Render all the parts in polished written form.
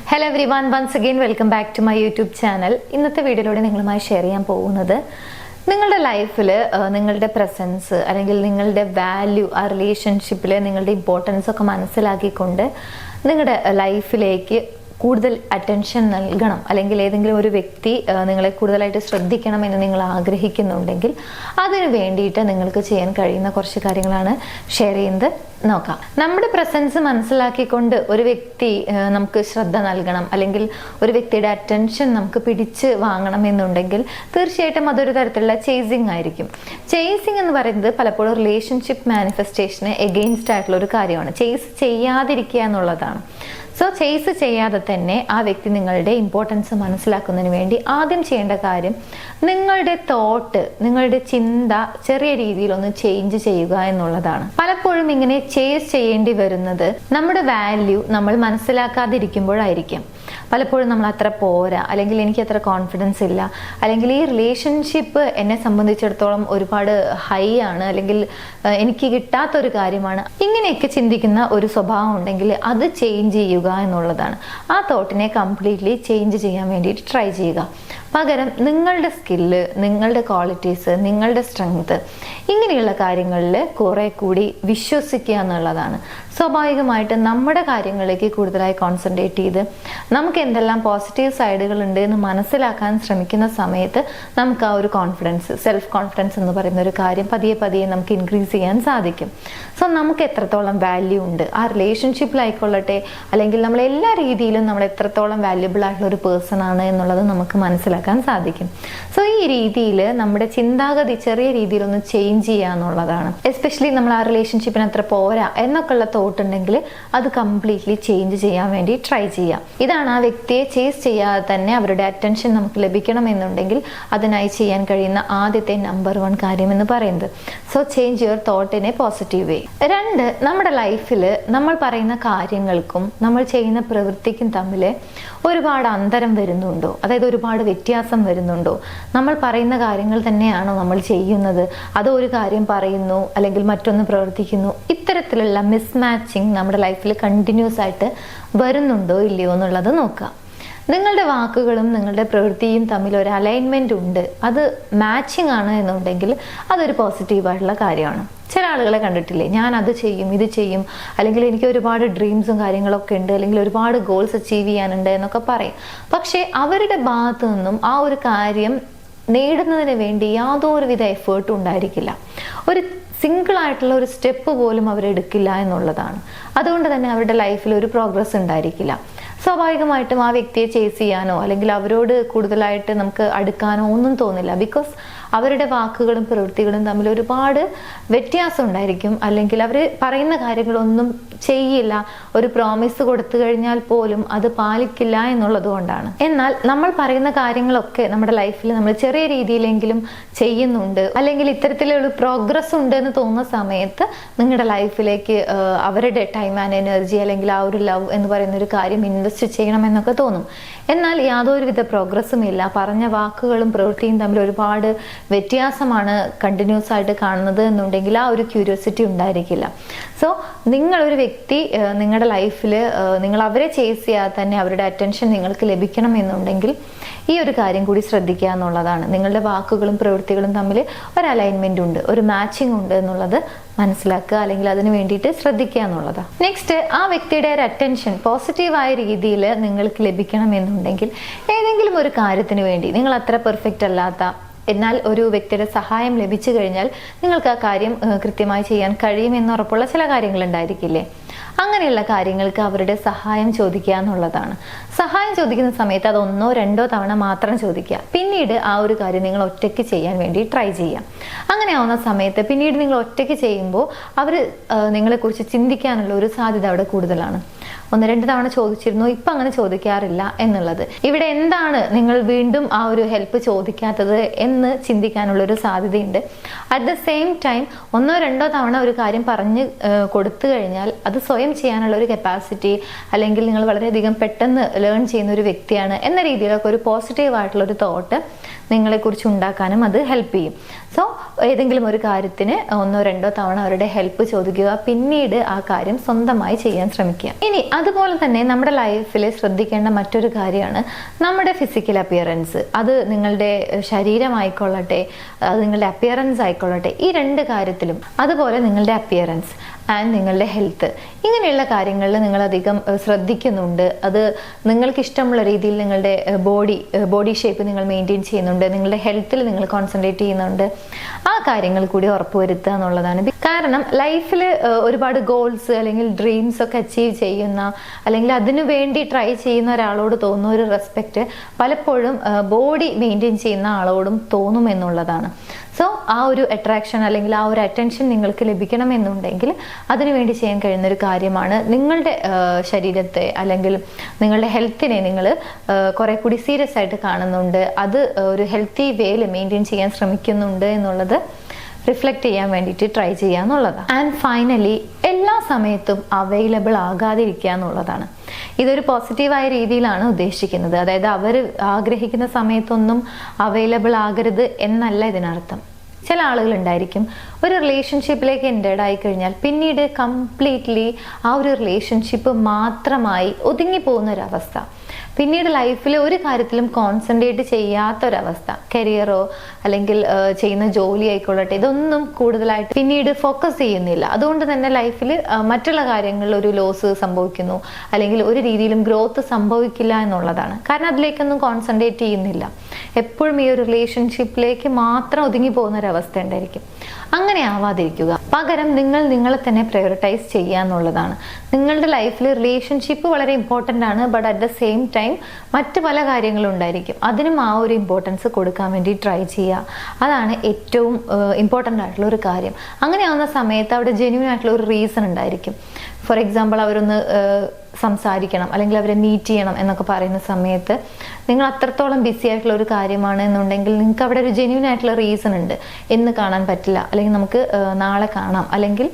Hello everyone, once again welcome back to my YouTube channel. ഇന്നത്തെ വീഡിയോയിലൂടെ നിങ്ങളുമായി share ചെയ്യാൻ പോകുന്നത് നിങ്ങളുടെ ലൈഫിൽ നിങ്ങളുടെ പ്രസൻസ് അല്ലെങ്കിൽ നിങ്ങളുടെ വാല്യൂ ആ റിലേഷൻഷിപ്പിൽ നിങ്ങളുടെ ഇമ്പോർട്ടൻസ് ഒക്കെ മനസ്സിലാക്കിക്കൊണ്ട് നിങ്ങളുടെ ലൈഫിലേക്ക് കൂടുതൽ അറ്റൻഷൻ നൽകണം അല്ലെങ്കിൽ ഏതെങ്കിലും ഒരു വ്യക്തി നിങ്ങളെ കൂടുതലായിട്ട് ശ്രദ്ധിക്കണം എന്ന് നിങ്ങൾ ആഗ്രഹിക്കുന്നുണ്ടെങ്കിൽ അതിനു വേണ്ടിയിട്ട് നിങ്ങൾക്ക് ചെയ്യാൻ കഴിയുന്ന കുറച്ച് കാര്യങ്ങളാണ് ഷെയർ ചെയ്യുന്നത്. നോക്കാം. നമ്മുടെ പ്രസൻസ് മനസ്സിലാക്കിക്കൊണ്ട് ഒരു വ്യക്തി നമുക്ക് ശ്രദ്ധ നൽകണം അല്ലെങ്കിൽ ഒരു വ്യക്തിയുടെ അറ്റൻഷൻ നമുക്ക് പിടിച്ച് വാങ്ങണം എന്നുണ്ടെങ്കിൽ തീർച്ചയായിട്ടും അതൊരു തരത്തിലുള്ള ചേസിങ് ആയിരിക്കും. ചേസിങ് എന്ന് പറയുന്നത് പലപ്പോഴും റിലേഷൻഷിപ്പ് മാനിഫെസ്റ്റേഷന് എഗെയിൻസ്റ്റ് ആയിട്ടുള്ള ഒരു കാര്യമാണ്. ചേസ് ചെയ്യാതിരിക്കുക എന്നുള്ളതാണ്. സോ ചേസ് ചെയ്യാതെ തന്നെ ആ വ്യക്തി നിങ്ങളുടെ ഇമ്പോർട്ടൻസ് മനസ്സിലാക്കുന്നതിന് വേണ്ടി ആദ്യം ചെയ്യേണ്ട കാര്യം നിങ്ങളുടെ തോട്ട്, നിങ്ങളുടെ ചിന്ത ചെറിയ രീതിയിൽ ഒന്ന് ചേഞ്ച് ചെയ്യുക എന്നുള്ളതാണ്. പലപ്പോഴും ഇങ്ങനെ ചേസ് ചെയ്യേണ്ടി വരുന്നത് നമ്മുടെ വാല്യൂ നമ്മൾ മനസ്സിലാക്കാതിരിക്കുമ്പോഴായിരിക്കും. പലപ്പോഴും നമ്മൾ അത്ര പോരാ, അല്ലെങ്കിൽ എനിക്ക് അത്ര കോൺഫിഡൻസ് ഇല്ല, അല്ലെങ്കിൽ ഈ റിലേഷൻഷിപ്പ് എന്നെ സംബന്ധിച്ചിടത്തോളം ഒരുപാട് ഹൈ ആണ്, അല്ലെങ്കിൽ എനിക്ക് കിട്ടാത്തൊരു കാര്യമാണ്, ഇങ്ങനെയൊക്കെ ചിന്തിക്കുന്ന ഒരു സ്വഭാവം ഉണ്ടെങ്കിൽ അത് ചേഞ്ച് ചെയ്യുക എന്നുള്ളതാണ്. ആ തോട്ടിനെ കംപ്ലീറ്റ്ലി ചേഞ്ച് ചെയ്യാൻ വേണ്ടിയിട്ട് ട്രൈ ചെയ്യുക. പകരം നിങ്ങളുടെ സ്കില്ല്, നിങ്ങളുടെ ക്വാളിറ്റീസ്, നിങ്ങളുടെ സ്ട്രെങ്ത്, ഇങ്ങനെയുള്ള കാര്യങ്ങളിൽ കുറെ കൂടി വിശ്വസിക്കുക എന്നുള്ളതാണ്. സ്വാഭാവികമായിട്ട് നമ്മുടെ കാര്യങ്ങളിലേക്ക് കൂടുതലായി കോൺസെൻട്രേറ്റ് ചെയ്ത് നമുക്ക് എന്തെല്ലാം പോസിറ്റീവ് സൈഡുകൾ ഉണ്ട് എന്ന് മനസ്സിലാക്കാൻ ശ്രമിക്കുന്ന സമയത്ത് നമുക്ക് ആ ഒരു കോൺഫിഡൻസ്, സെൽഫ് കോൺഫിഡൻസ് എന്ന് പറയുന്ന ഒരു കാര്യം പതിയെ പതിയെ നമുക്ക് ഇൻക്രീസ് ചെയ്യാൻ സാധിക്കും. സോ നമുക്ക് എത്രത്തോളം വാല്യൂ ഉണ്ട് ആ റിലേഷൻഷിപ്പിലായിക്കൊള്ളട്ടെ, അല്ലെങ്കിൽ നമ്മൾ എല്ലാ രീതിയിലും നമ്മൾ എത്രത്തോളം വാല്യുബിൾ ആയിട്ടുള്ള ഒരു പേഴ്സൺ ആണ് എന്നുള്ളത് നമുക്ക് മനസ്സിലാക്കാൻ സാധിക്കും. സോ ഈ രീതിയിൽ നമ്മുടെ ചിന്താഗതി ചെറിയ രീതിയിലൊന്ന് ചേഞ്ച് ചെയ്യുക എന്നുള്ളതാണ്. എസ്പെഷ്യലി നമ്മൾ ആ റിലേഷൻഷിപ്പിന് അത്ര പോരാ എന്നൊക്കെ ഉള്ള തോട്ടുണ്ടെങ്കിൽ അത് കംപ്ലീറ്റ്ലി ചേഞ്ച് ചെയ്യാൻ വേണ്ടി ട്രൈ ചെയ്യാം. ഇതാണ് ആ വ്യക്തിയെ ചേസ് ചെയ്യാതെ തന്നെ അവരുടെ അറ്റൻഷൻ നമുക്ക് ലഭിക്കണം എന്നുണ്ടെങ്കിൽ അതിനായി ചെയ്യാൻ കഴിയുന്ന ആദ്യത്തെ നമ്പർ 1 കാര്യം എന്ന് പറയുന്നത്. So change your thought in A positive വേ. 2, നമ്മുടെ ലൈഫിൽ നമ്മൾ പറയുന്ന കാര്യങ്ങൾക്കും നമ്മൾ ചെയ്യുന്ന പ്രവൃത്തിക്കും തമ്മിൽ ഒരുപാട് അന്തരം വരുന്നുണ്ടോ, അതായത് ഒരുപാട് വ്യത്യാസം വരുന്നുണ്ടോ? നമ്മൾ പറയുന്ന കാര്യങ്ങൾ തന്നെയാണോ നമ്മൾ ചെയ്യുന്നത്, അതോ ഒരു കാര്യം പറയുന്നു അല്ലെങ്കിൽ മറ്റൊന്ന് പ്രവർത്തിക്കുന്നു? ഇത്തരത്തിലുള്ള മിസ്മാച്ചിങ് നമ്മുടെ ലൈഫിൽ കണ്ടിന്യൂസ് ആയിട്ട് വരുന്നുണ്ടോ ഇല്ലയോ എന്നുള്ളത് നോക്കുക. നിങ്ങളുടെ വാക്കുകളും നിങ്ങളുടെ പ്രവൃത്തിയും തമ്മിൽ ഒരു അലൈൻമെന്റ് ഉണ്ട്, അത് മാച്ചിങ് ആണ് എന്നുണ്ടെങ്കിൽ അതൊരു പോസിറ്റീവായിട്ടുള്ള കാര്യമാണ്. ചില ആളുകളെ കണ്ടിട്ടില്ലേ, ഞാൻ അത് ചെയ്യും, ഇത് ചെയ്യും, അല്ലെങ്കിൽ എനിക്ക് ഒരുപാട് ഡ്രീംസും കാര്യങ്ങളൊക്കെ ഉണ്ട്, അല്ലെങ്കിൽ ഒരുപാട് ഗോൾസ് അച്ചീവ് ചെയ്യാനുണ്ട് എന്നൊക്കെ പറയും. പക്ഷെ അവരുടെ ഭാഗത്തു നിന്നും ആ ഒരു കാര്യം നേടുന്നതിന് വേണ്ടി യാതൊരുവിധ എഫേർട്ടും ഉണ്ടായിരിക്കില്ല. ഒരു സിംഗിൾ ആയിട്ടുള്ള ഒരു സ്റ്റെപ്പ് പോലും അവരെടുക്കില്ല എന്നുള്ളതാണ്. അതുകൊണ്ട് തന്നെ അവരുടെ ലൈഫിൽ ഒരു പ്രോഗ്രസ് ഉണ്ടായിരിക്കില്ല. സ്വാഭാവികമായിട്ടും ആ വ്യക്തിയെ ചേസ് ചെയ്യാനോ അല്ലെങ്കിൽ അവരോട് കൂടുതലായിട്ട് നമുക്ക് അടുക്കാനോ ഒന്നും തോന്നില്ല. ബിക്കോസ് അവരുടെ വാക്കുകളും പ്രവൃത്തികളും തമ്മിൽ ഒരുപാട് വ്യത്യാസം ഉണ്ടായിരിക്കും, അല്ലെങ്കിൽ അവർ പറയുന്ന കാര്യങ്ങളൊന്നും ചെയ്യില്ല, ഒരു പ്രോമിസ് കൊടുത്തു കഴിഞ്ഞാൽ പോലും അത് പാലിക്കില്ല എന്നുള്ളത് കൊണ്ടാണ്. എന്നാൽ നമ്മൾ പറയുന്ന കാര്യങ്ങളൊക്കെ നമ്മുടെ ലൈഫിൽ നമ്മൾ ചെറിയ രീതിയിലെങ്കിലും ചെയ്യുന്നുണ്ട്, അല്ലെങ്കിൽ ഇത്തരത്തിലുള്ള പ്രോഗ്രസ് ഉണ്ട് എന്ന് തോന്നുന്ന സമയത്ത് നിങ്ങളുടെ ലൈഫിലേക്ക് അവരുടെ ടൈം ആൻഡ് എനർജി അല്ലെങ്കിൽ ആ ഒരു ലവ് എന്ന് പറയുന്ന ഒരു കാര്യം ഇൻവെസ്റ്റ് ചെയ്യണമെന്നൊക്കെ തോന്നും. എന്നാൽ യാതൊരുവിധ പ്രോഗ്രസ്സും ഇല്ല, പറഞ്ഞ വാക്കുകളും പ്രവൃത്തിയും തമ്മിൽ ഒരുപാട് വ്യത്യാസമാണ് കണ്ടിന്യൂസ് ആയിട്ട് കാണുന്നത് എന്നുണ്ടെങ്കിൽ ആ ഒരു ക്യൂരിയോസിറ്റി ഉണ്ടായിരിക്കില്ല. സോ നിങ്ങളൊരു വ്യക്തി നിങ്ങളുടെ ലൈഫിൽ നിങ്ങൾ അവരെ ചേസ് ചെയ്യാതെ തന്നെ അവരുടെ അറ്റൻഷൻ നിങ്ങൾക്ക് ലഭിക്കണം എന്നുണ്ടെങ്കിൽ ഈ ഒരു കാര്യം കൂടി ശ്രദ്ധിക്കുക എന്നുള്ളതാണ്. നിങ്ങളുടെ വാക്കുകളും പ്രവൃത്തികളും തമ്മിൽ ഒരു അലൈൻമെന്റ് ഉണ്ട്, ഒരു മാച്ചിങ് ഉണ്ട് എന്നുള്ളത് മനസ്സിലാക്കുക, അല്ലെങ്കിൽ അതിന് വേണ്ടിയിട്ട് ശ്രദ്ധിക്കുക എന്നുള്ളതാണ്. നെക്സ്റ്റ്, ആ വ്യക്തിയുടെ ഒരു അറ്റൻഷൻ പോസിറ്റീവായ രീതിയിൽ നിങ്ങൾക്ക് ലഭിക്കണം എന്നുണ്ടെങ്കിൽ ഏതെങ്കിലും ഒരു കാര്യത്തിന് വേണ്ടി നിങ്ങൾ അത്ര പെർഫെക്റ്റ് അല്ലാത്ത, എന്നാൽ ഒരു വ്യക്തിയുടെ സഹായം ലഭിച്ചു കഴിഞ്ഞാൽ നിങ്ങൾക്ക് ആ കാര്യം കൃത്യമായി ചെയ്യാൻ കഴിയുമെന്ന് ഉറപ്പുള്ള ചില കാര്യങ്ങൾ ഉണ്ടായിരിക്കില്ലേ? അങ്ങനെയുള്ള കാര്യങ്ങൾക്ക് അവരുടെ സഹായം ചോദിക്കുക എന്നുള്ളതാണ്. സഹായം ചോദിക്കുന്ന സമയത്ത് അത് 1 or 2 തവണ മാത്രം ചോദിക്കുക. പിന്നീട് ആ ഒരു കാര്യം നിങ്ങൾ ഒറ്റയ്ക്ക് ചെയ്യാൻ വേണ്ടി ട്രൈ ചെയ്യാം. അങ്ങനെ ആവുന്ന സമയത്ത് പിന്നീട് നിങ്ങൾ ഒറ്റയ്ക്ക് ചെയ്യുമ്പോൾ അവർ നിങ്ങളെക്കുറിച്ച് ചിന്തിക്കാനുള്ള ഒരു സാധ്യത അവിടെ കൂടുതലാണ്. 1-2 തവണ ചോദിച്ചിരുന്നു, ഇപ്പം അങ്ങനെ ചോദിക്കാറില്ല എന്നുള്ളത്. ഇവിടെ എന്താണ് നിങ്ങൾ വീണ്ടും ആ ഒരു ഹെൽപ്പ് ചോദിക്കാത്തത് എന്ന് ചിന്തിക്കാനുള്ളൊരു സാധ്യതയുണ്ട്. അറ്റ് ദ സെയിം ടൈം 1-2 തവണ ഒരു കാര്യം പറഞ്ഞ് കൊടുത്തു കഴിഞ്ഞാൽ അത് സ്വയം ചെയ്യാനുള്ള ഒരു കപ്പാസിറ്റി, അല്ലെങ്കിൽ നിങ്ങൾ വളരെയധികം പെട്ടെന്ന് ലേൺ ചെയ്യുന്ന ഒരു വ്യക്തിയാണ് എന്ന രീതിയിലൊക്കെ ഒരു പോസിറ്റീവ് ആയിട്ടുള്ള ഒരു തോട്ട് നിങ്ങളെക്കുറിച്ച് ഉണ്ടാക്കാനും അത് ഹെൽപ്പ് ചെയ്യും. സോ ഏതെങ്കിലും ഒരു കാര്യത്തിന് 1-2 തവണ അവരുടെ ഹെൽപ്പ് ചോദിക്കുക, പിന്നീട് ആ കാര്യം സ്വന്തമായി ചെയ്യാൻ ശ്രമിക്കുക. ഇനി അതുപോലെ തന്നെ നമ്മുടെ ലൈഫിൽ ശ്രദ്ധിക്കേണ്ട മറ്റൊരു കാര്യമാണ് നമ്മുടെ ഫിസിക്കൽ അപ്പിയറൻസ്. അത് നിങ്ങളുടെ ശരീരമായിക്കൊള്ളട്ടെ, അത് നിങ്ങളുടെ അപ്പിയറൻസ് ആയിക്കൊള്ളട്ടെ, ഈ രണ്ട് കാര്യത്തിലും. അതുപോലെ നിങ്ങളുടെ അപ്പിയറൻസ് ആൻഡ് നിങ്ങളുടെ ഹെൽത്ത്, ഇങ്ങനെയുള്ള കാര്യങ്ങളിൽ നിങ്ങൾ അധികം ശ്രദ്ധിക്കുന്നുണ്ട്, അത് നിങ്ങൾക്ക് ഇഷ്ടമുള്ള രീതിയിൽ നിങ്ങളുടെ ബോഡി ഷേപ്പ് നിങ്ങൾ മെയിൻറ്റെയിൻ ചെയ്യുന്നുണ്ട്, നിങ്ങളുടെ ഹെൽത്തിൽ നിങ്ങൾ കോൺസെൻട്രേറ്റ് ചെയ്യുന്നുണ്ട്, ആ കാര്യങ്ങൾ കൂടി ഉറപ്പുവരുത്തുക എന്നുള്ളതാണ്. കാരണം ലൈഫിൽ ഒരുപാട് ഗോൾസ് അല്ലെങ്കിൽ ഡ്രീംസ് ഒക്കെ അച്ചീവ് ചെയ്യുന്ന, അല്ലെങ്കിൽ അതിനു വേണ്ടി ട്രൈ ചെയ്യുന്ന ഒരാളോട് തോന്നുന്ന ഒരു റെസ്പെക്റ്റ് പലപ്പോഴും ബോഡി മെയിൻറ്റെയിൻ ചെയ്യുന്ന ആളോടും തോന്നുമെന്നുള്ളതാണ്. സോ ആ ഒരു അട്രാക്ഷൻ അല്ലെങ്കിൽ ആ ഒരു അറ്റൻഷൻ നിങ്ങൾക്ക് ലഭിക്കണമെന്നുണ്ടെങ്കിൽ അതിനുവേണ്ടി ചെയ്യാൻ കഴിയുന്ന ഒരു കാര്യമാണ് നിങ്ങളുടെ ശരീരത്തെ അല്ലെങ്കിൽ നിങ്ങളുടെ ഹെൽത്തിനെ നിങ്ങൾ കുറെ കൂടി സീരിയസ് ആയിട്ട് കാണുന്നുണ്ട്, അത് ഒരു ഹെൽത്തി വേയിൽ മെയിൻറ്റെയിൻ ചെയ്യാൻ ശ്രമിക്കുന്നുണ്ട് എന്നുള്ളത് റിഫ്ലക്റ്റ് ചെയ്യാൻ വേണ്ടിയിട്ട് ട്രൈ ചെയ്യുക എന്നുള്ളതാണ്. ആൻഡ് ഫൈനലി, എല്ലാ സമയത്തും അവൈലബിൾ ആകാതിരിക്കുക എന്നുള്ളതാണ്. ഇതൊരു പോസിറ്റീവായ രീതിയിലാണ് ഉദ്ദേശിക്കുന്നത്. അതായത് അവർ ആഗ്രഹിക്കുന്ന സമയത്തൊന്നും അവൈലബിൾ ആകരുത് എന്നല്ല ഇതിനർത്ഥം. ചില ആളുകൾ ഉണ്ടായിരിക്കും ഒരു റിലേഷൻഷിപ്പിലേക്ക് എൻറ്റേഡ് ആയി കഴിഞ്ഞാൽ പിന്നീട് കംപ്ലീറ്റ്ലി ആ ഒരു റിലേഷൻഷിപ്പ് മാത്രമായി ഒതുങ്ങിപ്പോകുന്ന ഒരവസ്ഥ, പിന്നീട് ലൈഫിൽ ഒരു കാര്യത്തിലും കോൺസെൻട്രേറ്റ് ചെയ്യാത്തൊരവസ്ഥ, കരിയറോ അല്ലെങ്കിൽ ചെയ്യുന്ന ജോലി ആയിക്കൊള്ളട്ടെ, ഇതൊന്നും കൂടുതലായിട്ട് പിന്നീട് ഫോക്കസ് ചെയ്യുന്നില്ല. അതുകൊണ്ട് തന്നെ ലൈഫിൽ മറ്റുള്ള കാര്യങ്ങളിൽ ഒരു ലോസ് സംഭവിക്കുന്നു, അല്ലെങ്കിൽ ഒരു രീതിയിലും ഗ്രോത്ത് സംഭവിക്കില്ല എന്നുള്ളതാണ്. കാരണം അതിലേക്കൊന്നും കോൺസെൻട്രേറ്റ് ചെയ്യുന്നില്ല, എപ്പോഴും ഈ ഒരു റിലേഷൻഷിപ്പിലേക്ക് മാത്രം ഒതുങ്ങി പോകുന്ന ഒരവസ്ഥ ഉണ്ടായിരിക്കും. അങ്ങനെ ആവാതിരിക്കുക. പകരം നിങ്ങൾ നിങ്ങളെ തന്നെ പ്രയോറിറ്റൈസ് ചെയ്യുക എന്നുള്ളതാണ്. നിങ്ങളുടെ ലൈഫിൽ റിലേഷൻഷിപ്പ് വളരെ ഇമ്പോർട്ടൻ്റ് ആണ്, but at the same time മറ്റു പല കാര്യങ്ങളും ഉണ്ടായിരിക്കും, അതിനും ആ ഒരു ഇമ്പോർട്ടൻസ് കൊടുക്കാൻ വേണ്ടി ട്രൈ ചെയ്യുക. അതാണ് ഏറ്റവും ഇമ്പോർട്ടൻ്റ് ആയിട്ടുള്ള ഒരു കാര്യം. അങ്ങനെ ആവുന്ന സമയത്ത് അവിടെ ജെന്യൂൻ ആയിട്ടുള്ള ഒരു റീസൺ ഉണ്ടായിരിക്കും. ഫോർ എക്സാമ്പിൾ, അവരൊന്ന് സംസാരിക്കണം അല്ലെങ്കിൽ അവരെ മീറ്റ് ചെയ്യണം എന്നൊക്കെ പറയുന്ന സമയത്ത് നിങ്ങൾ അത്രത്തോളം ബിസി ആയിട്ടുള്ള ഒരു കാര്യമാണ് എന്നുണ്ടെങ്കിൽ നിങ്ങൾക്ക് അവിടെ ഒരു ജെന്യൂൻ ആയിട്ടുള്ള റീസൺ ഉണ്ട്. ഇന്ന് കാണാൻ പറ്റില്ല, അല്ലെങ്കിൽ നമുക്ക് നാളെ കാണാം, അല്ലെങ്കിൽ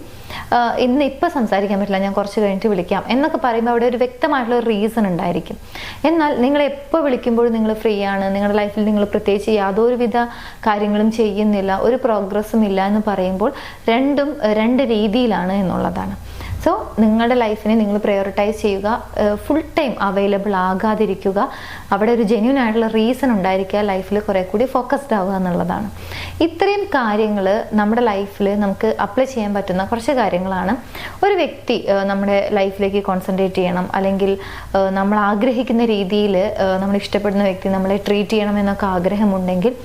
ഇപ്പം സംസാരിക്കാൻ പറ്റില്ല, ഞാൻ കുറച്ച് കഴിഞ്ഞിട്ട് വിളിക്കാം എന്നൊക്കെ പറയുമ്പോൾ അവിടെ ഒരു വ്യക്തമായിട്ടുള്ള ഒരു റീസൺ ഉണ്ടായിരിക്കും. എന്നാൽ നിങ്ങൾ എപ്പോൾ വിളിക്കുമ്പോഴും നിങ്ങൾ ഫ്രീ ആണ്, നിങ്ങളുടെ ലൈഫിൽ നിങ്ങൾ പ്രത്യേകിച്ച് യാതൊരുവിധ കാര്യങ്ങളും ചെയ്യുന്നില്ല, ഒരു പ്രോഗ്രസ്സും ഇല്ല എന്ന് പറയുമ്പോൾ രണ്ടും രണ്ട് രീതിയിലാണ് എന്നുള്ളതാണ്. സോ നിങ്ങളുടെ ലൈഫിനെ നിങ്ങൾ പ്രയോറിറ്റൈസ് ചെയ്യുക, ഫുൾ ടൈം അവൈലബിൾ ആകാതിരിക്കുക, അവിടെ ഒരു ജെന്യൂൻ ആയിട്ടുള്ള റീസൺ ഉണ്ടായിരിക്കുക, ലൈഫിൽ കുറെ കൂടി ഫോക്കസ്ഡ് ആവുക എന്നുള്ളതാണ്. ഇത്രയും കാര്യങ്ങൾ നമ്മുടെ ലൈഫിൽ നമുക്ക് അപ്ലൈ ചെയ്യാൻ പറ്റുന്ന കുറച്ച് കാര്യങ്ങളാണ്. ഒരു വ്യക്തി നമ്മുടെ ലൈഫിലേക്ക് കോൺസെൻട്രേറ്റ് ചെയ്യണം, അല്ലെങ്കിൽ നമ്മൾ ആഗ്രഹിക്കുന്ന രീതിയിൽ നമ്മൾ ഇഷ്ടപ്പെടുന്ന വ്യക്തി നമ്മളെ ട്രീറ്റ് ചെയ്യണം എന്നൊക്കെ ആഗ്രഹമുണ്ടെങ്കിൽ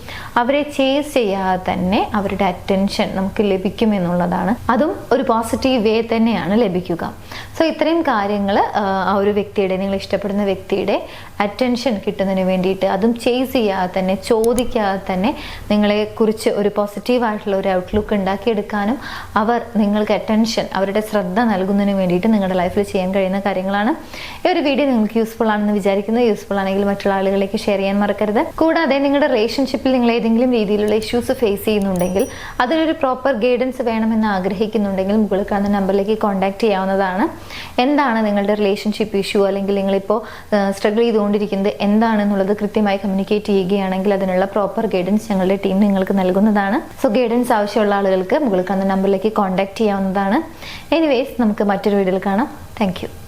അവരെ ചേസ് ചെയ്യാതെ തന്നെ അവരുടെ അറ്റൻഷൻ നമുക്ക് ലഭിക്കുമെന്നുള്ളതാണ്. അതും ഒരു പോസിറ്റീവ് വേ തന്നെയാണ് ലഭിക്കുക. സോ ഇത്രയും കാര്യങ്ങൾ ആ ഒരു വ്യക്തിയുടെ, നിങ്ങൾ ഇഷ്ടപ്പെടുന്ന വ്യക്തിയുടെ അറ്റൻഷൻ കിട്ടുന്നതിന് വേണ്ടിയിട്ട്, അതും ചേസ് ചെയ്യാതെ തന്നെ, ചോദിക്കാതെ തന്നെ നിങ്ങളെ കുറിച്ച് ഒരു പോസിറ്റീവായിട്ടുള്ള ഒരു ഔട്ട്ലുക്ക് ഉണ്ടാക്കിയെടുക്കാനും അവർ നിങ്ങൾക്ക് അറ്റൻഷൻ, അവരുടെ ശ്രദ്ധ നൽകുന്നതിന് വേണ്ടിയിട്ട് നിങ്ങളുടെ ലൈഫിൽ ചെയ്യാൻ കഴിയുന്ന കാര്യങ്ങളാണ്. ഈ ഒരു വീഡിയോ നിങ്ങൾക്ക് യൂസ്ഫുൾ ആണെന്ന് വിചാരിക്കുന്നത്. യൂസ്ഫുൾ ആണെങ്കിൽ മറ്റുള്ള ആളുകളിലേക്ക് ഷെയർ ചെയ്യാൻ മറക്കരുത്. കൂടാതെ നിങ്ങളുടെ റിലേഷൻഷിപ്പിൽ നിങ്ങൾ ഏതെങ്കിലും രീതിയിലുള്ള ഇഷ്യൂസ് ഫേസ് ചെയ്യുന്നുണ്ടെങ്കിൽ, അതിനൊരു പ്രോപ്പർ ഗൈഡൻസ് വേണമെന്ന് ആഗ്രഹിക്കുന്നുണ്ടെങ്കിൽ മുകളിൽ കാണുന്ന നമ്പറിലേക്ക് കോൺടാക്ട് ചെയ്യാവുന്നതാണ്. എന്താണ് നിങ്ങളുടെ റിലേഷൻഷിപ്പ് ഇഷ്യൂ, അല്ലെങ്കിൽ നിങ്ങളിപ്പോൾ സ്ട്രഗിൾ ചെയ്തുകൊണ്ടിരിക്കുന്നത് എന്താണെന്നുള്ളത് കൃത്യമായി കമ്മ്യൂണിക്കേറ്റ് ചെയ്യുകയാണെങ്കിൽ അതിനുള്ള പ്രോപ്പർ ഗൈഡൻസ് ഞങ്ങളുടെ ടീം നിങ്ങൾക്ക് നൽകുന്നതാണ്. സോ ഗൈഡൻസ് ആവശ്യമുള്ള ആളുകൾക്ക് മുകളിൽ കാണുന്ന നമ്പറിലേക്ക് കോൺടാക്ട് ചെയ്യാവുന്നതാണ്. എനിവേസ്, നമുക്ക് മറ്റൊരു വീഡിയോയിൽ കാണാം. Thank you.